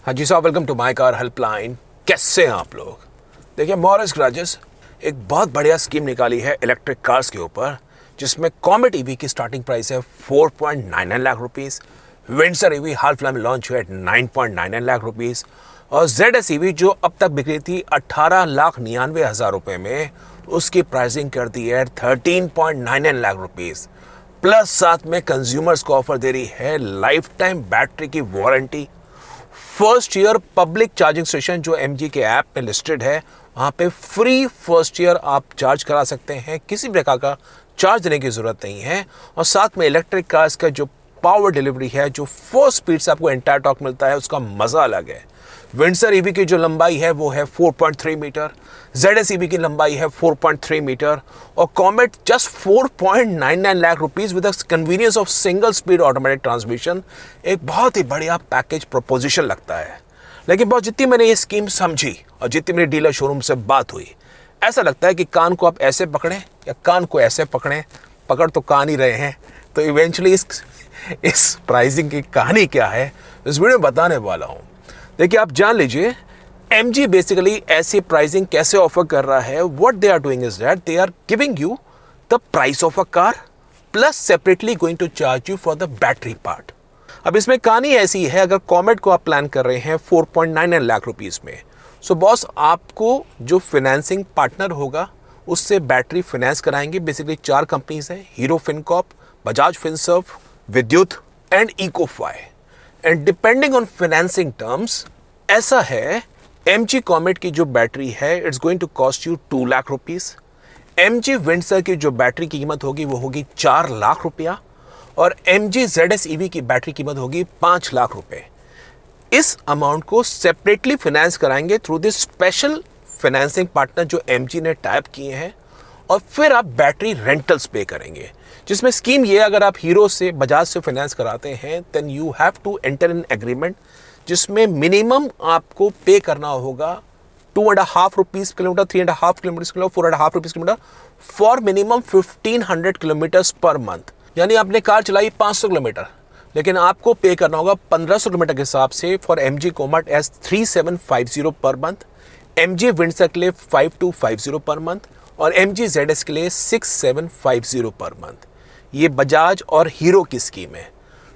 हाँ जी साहब, welcome to my car helpline. कैसे हैं आप लोग? देखिए, मॉरिस गैरेजेस एक बहुत बढ़िया स्कीम निकाली है इलेक्ट्रिक कार्स के ऊपर, जिसमें कॉमेट ईवी की स्टार्टिंग प्राइस है 4.99 लाख रुपीस। विंडसर ईवी हाल फिलहाल में लॉन्च हुआ है 9.99 लाख रुपीस। और ZS ईवी जो अब तक बिक रही थी 18,99,000 रुपये में, उसकी प्राइसिंग कर दी है 13.99 लाख रुपीस। प्लस साथ में कंज्यूमर्स को ऑफर दे रही है लाइफ टाइम बैटरी की warranty. First year public charging station जो MG के ऐप पे लिस्टेड है, वहाँ पे फ्री फर्स्ट ईयर आप चार्ज करा सकते हैं, किसी प्रकार का चार्ज देने की ज़रूरत नहीं है। और साथ में इलेक्ट्रिक कार्स का जो पावर डिलीवरी है, जो 4 स्पीड से आपको एंटायर टॉर्क मिलता है, उसका मज़ा अलग है। विंडसर ईवी की जो लंबाई है वो है 4.3 मीटर, ZS ईवी की लंबाई है 4.3 मीटर, और comet just 4.99 lakh rupees with the convenience of single speed automatic transmission. एक बहुत ही बढ़िया पैकेज प्रोपोजिशन लगता है। लेकिन बहुत जितनी मैंने ये स्कीम समझी और जितनी मेरी डीलर शोरूम से बात हुई, ऐसा लगता है कि कान को आप ऐसे पकड़ें या कान को ऐसे पकड़ें, पकड़ तो कान ही रहे हैं। तो इवेंचुअली इस प्राइसिंग की कहानी क्या है, इस वीडियो में बताने वाला हूँ। देखिए, आप जान लीजिए MG बेसिकली ऐसी प्राइसिंग कैसे ऑफर कर रहा है। What they are doing is that they are giving you the price of a car plus separately going to charge you for the battery part. अब इसमें कहानी ऐसी है, अगर कॉमेट को आप प्लान कर रहे हैं 4.99 लाख रुपीस में, सो बॉस आपको जो फाइनेंसिंग पार्टनर होगा उससे बैटरी फाइनेंस कराएंगे। बेसिकली 4 कंपनीज हैं, Hero FinCorp, Bajaj Finserv, Vidyut and Ecofy. And depending on financing terms, ऐसा है MG कॉमेट की जो बैटरी है it's going to cost you 2 lakh rupees. MG Windsor की जो बैटरी की कीमत होगी वो होगी 4 लाख रुपया, और MG ZS EV की बैटरी कीमत होगी 5 लाख रुपए। इस अमाउंट को सेपरेटली फाइनेंस कराएंगे through this special financing partner जो MG ने टाइप किए हैं, और फिर आप बैटरी रेंटल्स पे करेंगे। जिसमें स्कीम ये, अगर आप हीरो से, बजाज से फाइनेंस कराते हैं, then you have to enter in agreement जिसमें मिनिमम आपको पे करना होगा 2.5 rupees kilometre, 3.5 kilometre kilometre, 4.5 rupees kilometre for minimum 1500 kilometres per month. यानी आपने कार चलाई 500 किलोमीटर, लेकिन आपको पे करना होगा 1500 किलोमीटर के हिसाब से for MG comet as 3750 per month, MG Windsor के लिए 5250 पर मंथ, और MG ZS के लिए 6750 पर मंथ। ये बजाज और हीरो की स्कीम है।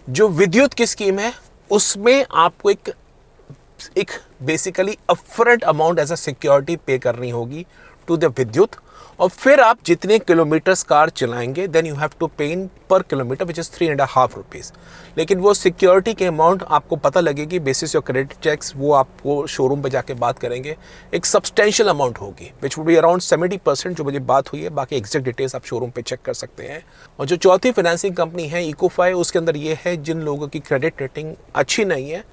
जो विद्युत की स्कीम है उसमें आपको एक basically upfront amount as a security pay करनी होगी टू द विद्युत, और फिर आप जितने किलोमीटर्स कार चलाएंगे then you have to pay इन पर किलोमीटर विच इज़ 3.5 रुपीज़। लेकिन वो सिक्योरिटी के अमाउंट आपको पता लगेगी बेसिस योर क्रेडिट चेक्स, वो आपको शोरूम पे जाके बात करेंगे। एक सब्सटेंशियल अमाउंट होगी विच वुड बी अराउंड 70% जो मुझे बात हुई है। बाकी एग्जैक्ट डिटेल्स आप शोरूम पे चेक कर सकते हैं। और जो चौथी फाइनेंसिंग कंपनी है इकोफाई, उसके अंदर ये है जिन लोगों की क्रेडिट रेटिंग अच्छी नहीं है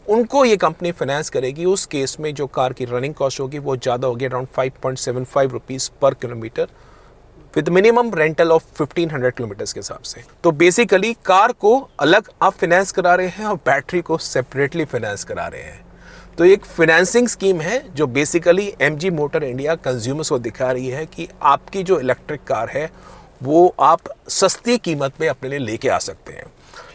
उनको ये कंपनी फाइनेंस करेगी। उस केस में जो कार की रनिंग कॉस्ट होगी वो ज़्यादा होगी, अराउंड 5.75 रुपीज़ पर kilometre with minimum rental of 1500 kilometres के हिसाब से। तो बेसिकली कार को अलग आप फाइनेंस करा रहे हैं और बैटरी को सेपरेटली फाइनेंस करा रहे हैं। तो एक फाइनेंसिंग स्कीम है जो basically MG motor India consumers को दिखा रही है कि आपकी जो इलेक्ट्रिक कार है वो आप सस्ती कीमत पे अपने लिए लेके आ सकते हैं।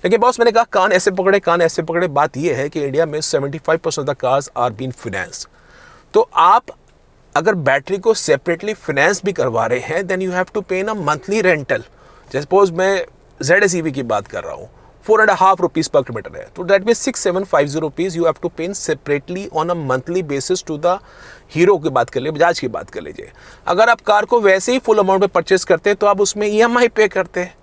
लेकिन बॉस, मैंने कहा कान ऐसे पकड़े, कान ऐसे पकड़े। बात यह है कि इंडिया में 75% of the cars are been finance. तो आप अगर बैटरी को सेपरेटली फाइनेंस भी करवा रहे हैं then you have to pay in a monthly rental. Suppose मैं ZS EV की बात कर रहा हूँ, 4.5 रुपीज़ पर किलोमीटर है, तो that mean 6750 rupees you have to pay in separately on a monthly basis to the Hero की बात कर लीजिए, बजाज की बात कर लीजिए। अगर आप कार को वैसे ही फुल अमाउंट में परचेस करते हैं तो आप उसमें EMI पे करते हैं।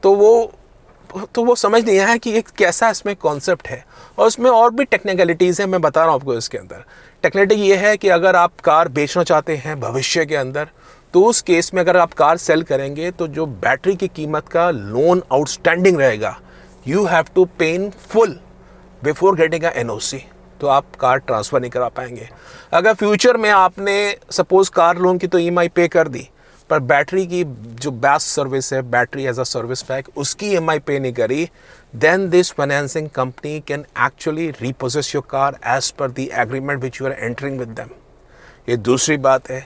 तो वो समझ नहीं आया कि एक कैसा इसमें कॉन्सेप्ट है। और उसमें और भी टेक्निकलिटीज़ हैं, मैं बता रहा हूँ आपको। इसके अंदर टेक्निकलिटी ये है कि अगर आप कार बेचना चाहते हैं भविष्य के अंदर, तो उस केस में अगर आप कार सेल करेंगे तो जो बैटरी की कीमत का लोन आउटस्टैंडिंग रहेगा you have to pay in full before getting a NOC, तो आप कार ट्रांसफ़र नहीं करा पाएंगे। अगर फ्यूचर में आपने सपोज कार लोन की तो EMI पे कर दी, पर बैटरी की जो बेस्ट सर्विस है, battery as a service pack, उसकी EMI पे नहीं करी, then this financing company can actually repossess your car as per the agreement which you are entering with them. ये दूसरी बात है।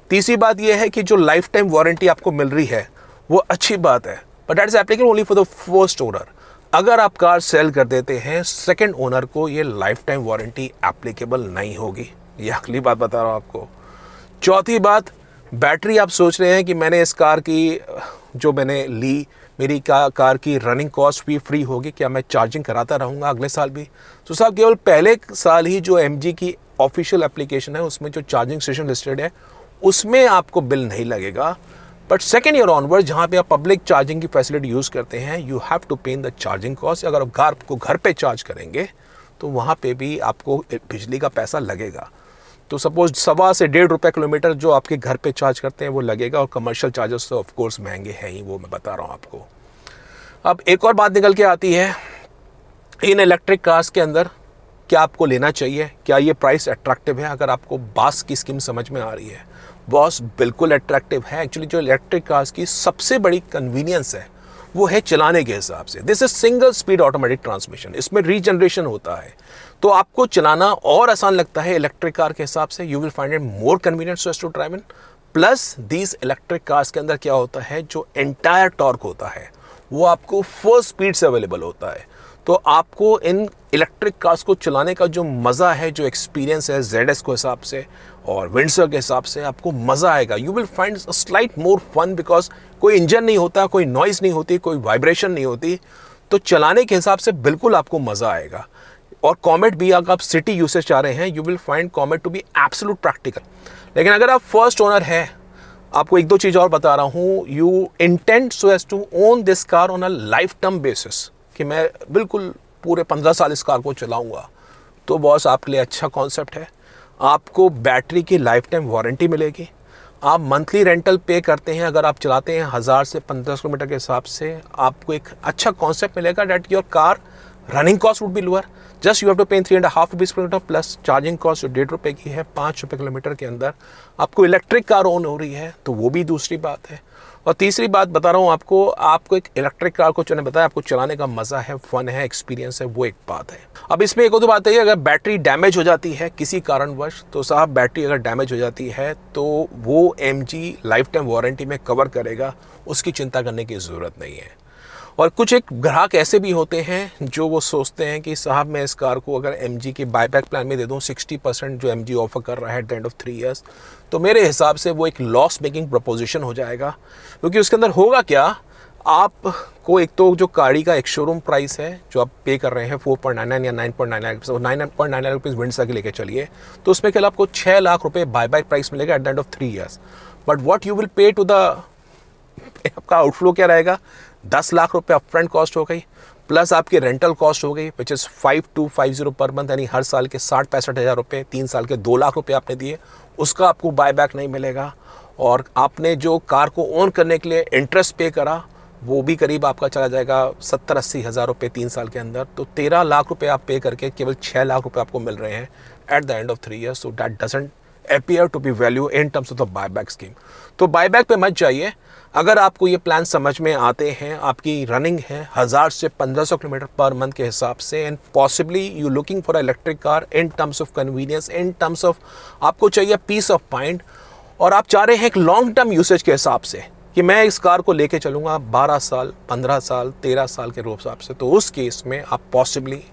तीसरी बात ये है कि जो लाइफ टाइम वारंटी आपको मिल रही है वो अच्छी बात है, but that is applicable only for the first owner. अगर आप कार सेल कर देते हैं सेकंड ओनर को ये लाइफ टाइम वारंटी एप्लीकेबल नहीं होगी। ये अगली बात बता रहा हूँ आपको। चौथी बात, बैटरी आप सोच रहे हैं कि मैंने इस कार की जो मैंने ली, मेरी कार की रनिंग कॉस्ट भी फ्री होगी, क्या मैं चार्जिंग कराता रहूँगा अगले साल भी? तो साहब केवल पहले साल ही जो MG की ऑफिशियल एप्लीकेशन है उसमें जो चार्जिंग स्टेशन लिस्टेड है उसमें आपको बिल नहीं लगेगा। बट सेकेंड ईयर ऑनवर्ड जहाँ पे आप पब्लिक चार्जिंग की फैसिलिटी यूज़ करते हैं, you have to pay in the charging cost. अगर आप घर पे चार्ज करेंगे तो वहाँ पे भी आपको बिजली का पैसा लगेगा। तो सपोज 1.25 से 1.5 रुपये किलोमीटर जो आपके घर पे चार्ज करते हैं वो लगेगा, और कमर्शियल चार्जेस तो ऑफकोर्स महंगे हैं ही, वो मैं बता रहा हूँ आपको। अब एक और बात निकल के आती है, इन इलेक्ट्रिक कार्स के अंदर क्या आपको लेना चाहिए, क्या ये प्राइस अट्रैक्टिव है? अगर आपको बास की स्कीम समझ में आ रही है, बॉस बिल्कुल अट्रैक्टिव है। एक्चुअली जो इलेक्ट्रिक कार्स की सबसे बड़ी कन्वीनियंस है वो है चलाने के हिसाब से। This is single speed automatic transmission, इसमें रीजनरेशन होता है तो आपको चलाना और आसान लगता है इलेक्ट्रिक कार के हिसाब से। You will find it more convenient so as to drive in. Plus these electric cars के अंदर क्या होता है, जो एंटायर टॉर्क होता है वो आपको 4 स्पीड से अवेलेबल होता है। तो आपको इन इलेक्ट्रिक कार्स को चलाने का जो मज़ा है, जो एक्सपीरियंस है ZS के हिसाब से और विंडसर के हिसाब से, आपको मज़ा आएगा। You will find a slight more fun, because कोई इंजन नहीं होता, कोई नॉइज़ नहीं होती, कोई वाइब्रेशन नहीं होती, तो चलाने के हिसाब से बिल्कुल आपको मज़ा आएगा। और कॉमेट भी, अगर आप सिटी यूसेज चाह रहे हैं, you will find Comet to be absolute practical. लेकिन अगर आप फर्स्ट ओनर हैं, आपको एक दो चीज़ और बता रहा हूँ, you intend so as to own this car on a life term basis, कि मैं बिल्कुल पूरे 15 साल इस कार को चलाऊंगा, तो बॉस आपके लिए अच्छा कॉन्सेप्ट है। आपको बैटरी की लाइफ टाइम वारंटी मिलेगी। आप मंथली रेंटल पे करते हैं, अगर आप चलाते हैं 1000 से 1500 किलोमीटर के हिसाब से, आपको एक अच्छा कॉन्सेप्ट मिलेगा that your car running cost would be lower. Just you have to pay 3.5 rupees kilometre, plus charging cost जो 1.5 रुपये की है, 5 रुपये किलोमीटर के अंदर आपको इलेक्ट्रिक कार ओन हो रही है, तो वो भी दूसरी बात है। और तीसरी बात बता रहा हूँ आपको एक इलेक्ट्रिक कार को बताया, आपको चलाने का मज़ा है, फन है, एक्सपीरियंस है, वो एक बात है। अब इसमें एक और बात है, अगर बैटरी डैमेज हो जाती है किसी कारणवश, तो साहब बैटरी अगर डैमेज हो जाती है तो वो MG लाइफ टाइम वारंटी में कवर करेगा, उसकी चिंता करने की ज़रूरत नहीं है। और कुछ एक ग्राहक ऐसे भी होते हैं जो वो सोचते हैं कि साहब मैं इस कार को अगर MG के बायबैक प्लान में दे दूं, 60% जो MG ऑफर कर रहा है eight the end of 3 years, तो मेरे हिसाब से वो एक लॉस मेकिंग प्रपोजिशन हो जाएगा। क्योंकि उसके अंदर होगा क्या, आपको एक तो जो गाड़ी का एक शोरूम प्राइस है जो आप पे कर रहे हैं 4.99 या 9.99 लाख, 9.99 लाख रुपीज़ विंडसर के लेके चलिए, तो उसमें केवल आपको 6 लाख रुपये बायबैक प्राइस मिलेगा at the end of 3 years. But what you will pay to the, आपका आउटफ्लो क्या रहेगा, 10 लाख रुपये अपफ्रंट कॉस्ट हो गई, प्लस आपकी रेंटल कॉस्ट हो गई विच इज़ 5250 पर मंथ, यानी हर साल के 60-65 हज़ार रुपये, 3 साल के 2 लाख रुपये आपने दिए, उसका आपको बायबैक नहीं मिलेगा। और आपने जो कार को ओन करने के लिए इंटरेस्ट पे करा, वो भी करीब आपका चला जाएगा 70-80 हज़ार रुपये 3 साल के अंदर। तो 13 लाख रुपये आप पे करके केवल 6 लाख रुपये आपको मिल रहे हैं eight the end of 3 years. So that doesn't appear to be value in terms of the buyback scheme। तो बायबैक पे मत जाइए। अगर आपको ये प्लान समझ में आते हैं, आपकी रनिंग है 1000 से 1500 किलोमीटर पर मंथ के हिसाब से, and possibly you looking for electric car in terms of convenience, in terms of आपको चाहिए पीस ऑफ माइंड, और आप चाह रहे हैं एक लॉन्ग टर्म यूसेज के हिसाब से कि मैं इस कार को लेके चलूँगा 12 साल, 15 साल, 13 साल के हिसाब से, तो उस केस में आप पॉसिबली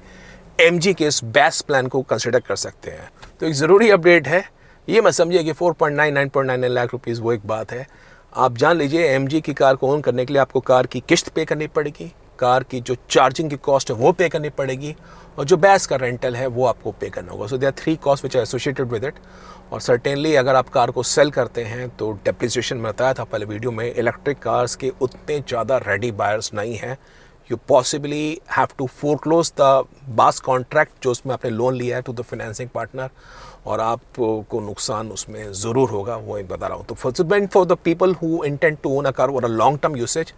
MG के इस बेस्ट प्लान को कंसिडर कर सकते हैं। तो एक ज़रूरी अपडेट है, ये मत समझिए कि 4.9, 9.99 लाख रुपीज़ वो एक बात है। आप जान लीजिए MG की कार को ओन करने के लिए आपको कार की किस्त पे करनी पड़ेगी, कार की जो चार्जिंग की कॉस्ट है वो पे करनी पड़ेगी, और जो बैस का रेंटल है वो आपको पे करना होगा। So there are 3 cost which are associated with it. और सर्टेनली अगर आप कार को सेल करते हैं तो डेप्रिसिएशन में बताया था पहले वीडियो में, इलेक्ट्रिक कार्स के उतने ज़्यादा रेडी बायर्स नहीं हैं। You possibly have to foreclose the base contract जो उसमें आपने लोन लिया है टू द फाइनेंसिंग पार्टनर, और आपको नुकसान उसमें ज़रूर होगा, वो एक बता रहा हूँ। तो for the people who intend to own a car और अ लॉन्ग टर्म यूसेज,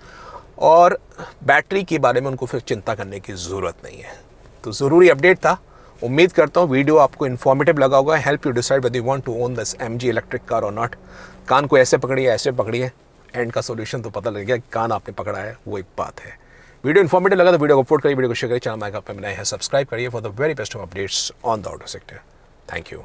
और बैटरी के बारे में उनको फिर चिंता करने की ज़रूरत नहीं है। तो ज़रूरी अपडेट था। उम्मीद करता हूँ वीडियो आपको इन्फॉर्मेटिव लगा होगा। Help you decide whether you want to own this MG electric car और नॉट। कान को ऐसे पकड़िए, ऐसे पकड़िए, एंड का सोल्यूशन तो पता लग गया, कान आपने पकड़ा है, वो एक बात है। वीडियो इन्फॉर्मेटिव लगा तो वीडियो को अपलोड करिए, वीडियो को शेयर करिए, चैनल में आप बनाए हैं, सब्सक्राइब करिए for the very best of updates on the auto sector. Thank you.